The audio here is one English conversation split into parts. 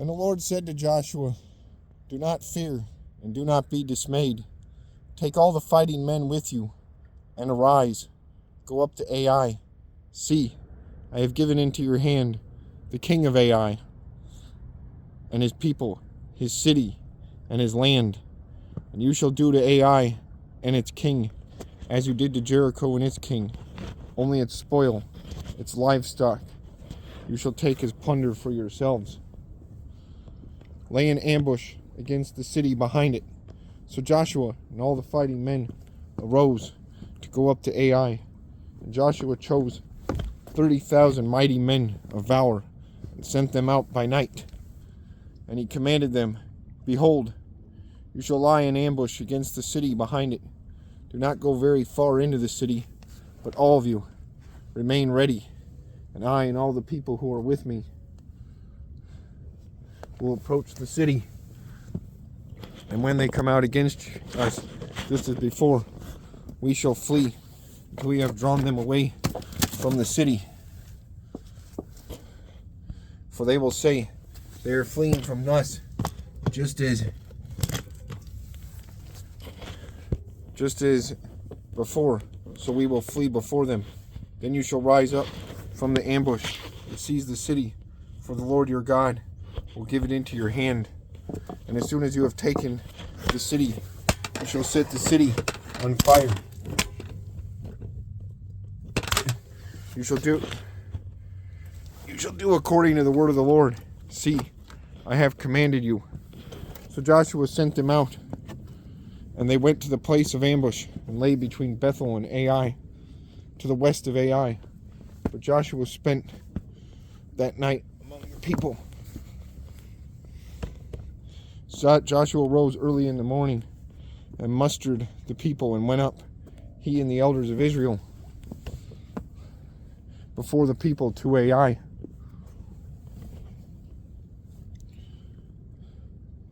And the Lord said to Joshua, "Do not fear, and do not be dismayed. Take all the fighting men with you, and arise. Go up to Ai. See, I have given into your hand the king of Ai, and his people, his city, and his land. And you shall do to Ai and its king as you did to Jericho and its king, only its spoil, its livestock, you shall take as plunder for yourselves. Lay an ambush against the city behind it." So Joshua and all the fighting men arose to go up to Ai. And Joshua chose 30,000 mighty men of valor and sent them out by night. And he commanded them, "Behold, you shall lie in ambush against the city behind it. Do not go very far into the city, but all of you remain ready. And I and all the people who are with me will approach the city. And when they come out against us, just as before, we shall flee until we have drawn them away from the city. For they will say, they are fleeing from us, just as before, so we will flee before them. Then you shall rise up from the ambush and seize the city, for the Lord your God will give it into your hand. And as soon as you have taken the city, you shall set the city on fire. You shall do according to the word of the Lord. See, I have commanded you." So Joshua sent them out, and they went to the place of ambush and lay between Bethel and Ai, to the west of Ai. But Joshua spent that night among the people. So Joshua rose early in the morning and mustered the people and went up, he and the elders of Israel, before the people to Ai.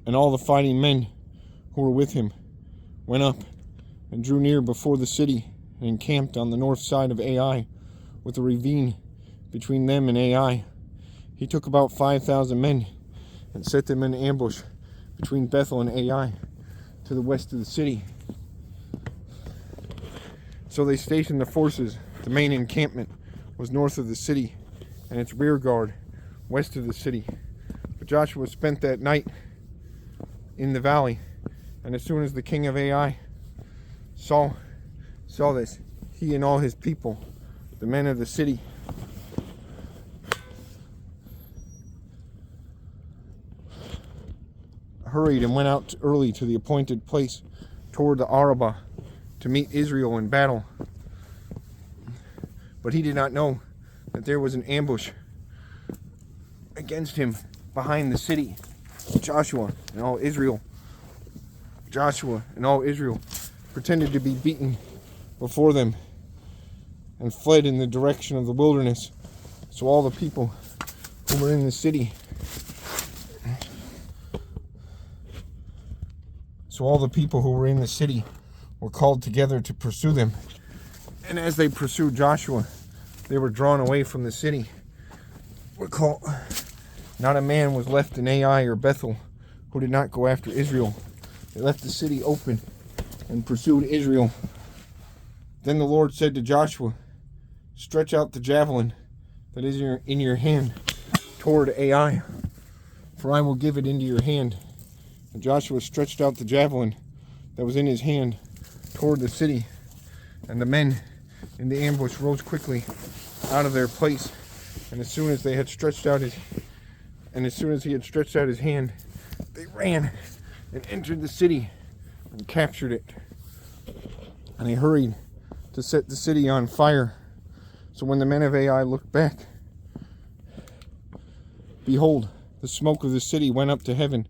And all the fighting men who were with him went up and drew near before the city and encamped on the north side of Ai, with a ravine between them and Ai. He took about 5,000 men and set them in ambush between Bethel and Ai, to the west of the city. So they stationed the forces. The main encampment was north of the city, and its rear guard west of the city. But Joshua spent that night in the valley, and as soon as the king of Ai saw this, he and all his people, the men of the city, hurried and went out early to the appointed place toward the Arabah to meet Israel in battle. But he did not know that there was an ambush against him behind the city. Joshua and all Israel pretended to be beaten before them and fled in the direction of the wilderness. So all the people who were in the city were called together to pursue them. And as they pursued Joshua, they were drawn away from the city. Not a man was left in Ai or Bethel who did not go after Israel. They left the city open and pursued Israel. Then the Lord said to Joshua, "Stretch out the javelin that is in your hand toward Ai, for I will give it into your hand." And Joshua stretched out the javelin that was in his hand toward the city, and the men in the ambush rose quickly out of their place. And as soon as he had stretched out his hand, they ran and entered the city and captured it. And they hurried to set the city on fire. So when the men of Ai looked back, behold, the smoke of the city went up to heaven,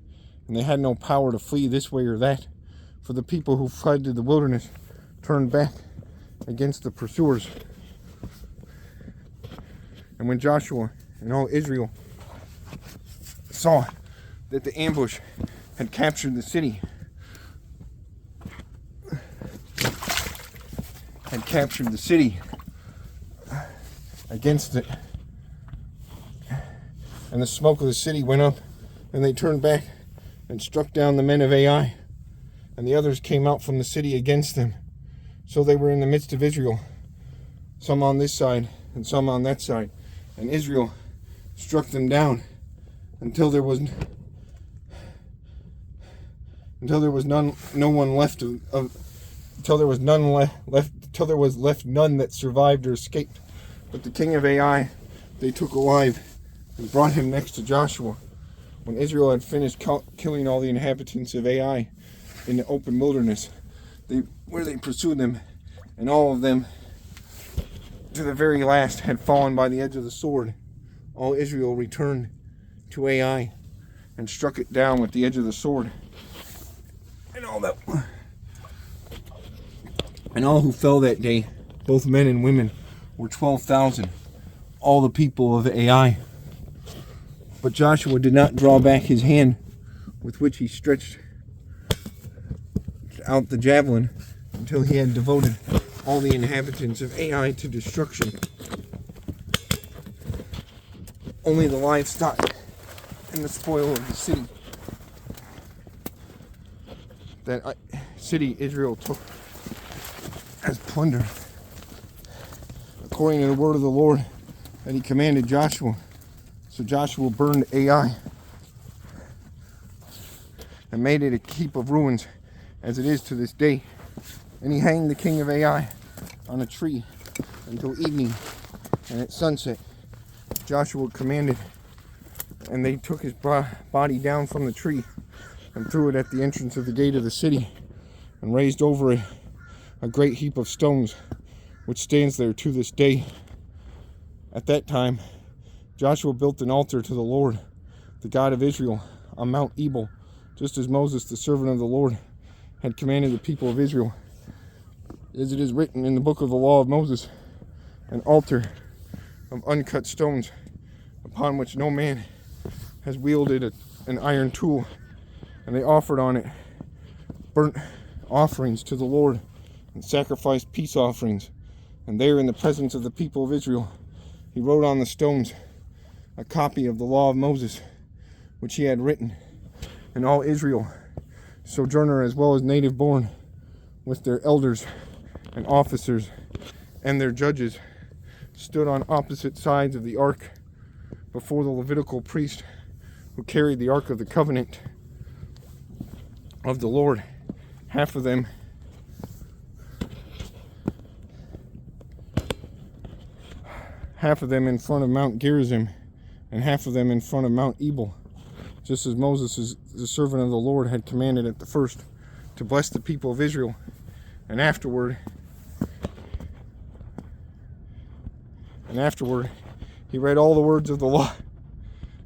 and they had no power to flee this way or that, for the people who fled to the wilderness turned back against the pursuers. And when Joshua and all Israel saw that the ambush had captured the city, against it, and the smoke of the city went up and they turned back and struck down the men of Ai, and the others came out from the city against them. So they were in the midst of Israel, some on this side and some on that side, and Israel struck them down until there was left none that survived or escaped. But the king of Ai they took alive and brought him next to Joshua. When Israel had finished killing all the inhabitants of Ai in the open wilderness, where they pursued them, and all of them to the very last had fallen by the edge of the sword, all Israel returned to Ai and struck it down with the edge of the sword. And all who fell that day, both men and women, were 12,000, all the people of Ai. But Joshua did not draw back his hand with which he stretched out the javelin until he had devoted all the inhabitants of Ai to destruction. Only the livestock and the spoil of the city, that city Israel took as plunder, according to the word of the Lord that he commanded Joshua. So Joshua burned Ai and made it a heap of ruins, as it is to this day. And he hanged the king of Ai on a tree until evening, and at sunset Joshua commanded, and they took his body down from the tree and threw it at the entrance of the gate of the city, and raised over it a great heap of stones, which stands there to this day. At that time Joshua built an altar to the Lord, the God of Israel, on Mount Ebal, just as Moses, the servant of the Lord, had commanded the people of Israel. As it is written in the book of the law of Moses, an altar of uncut stones, upon which no man has wielded an iron tool. And they offered on it burnt offerings to the Lord, and sacrificed peace offerings. And there, in the presence of the people of Israel, he wrote on the stones a copy of the law of Moses, which he had written. And all Israel, sojourner as well as native born, with their elders and officers and their judges, stood on opposite sides of the ark before the Levitical priest who carried the ark of the covenant of the Lord, half of them in front of Mount Gerizim, and half of them in front of Mount Ebal, just as Moses, the servant of the Lord, had commanded at the first, to bless the people of Israel. And afterward he read all the words of the law,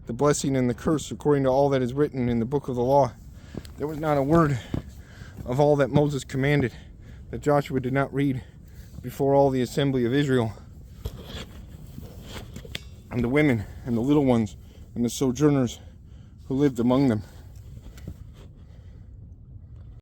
the blessing and the curse, according to all that is written in the book of the law. There was not a word of all that Moses commanded that Joshua did not read before all the assembly of Israel, and the women and the little ones and the sojourners who lived among them.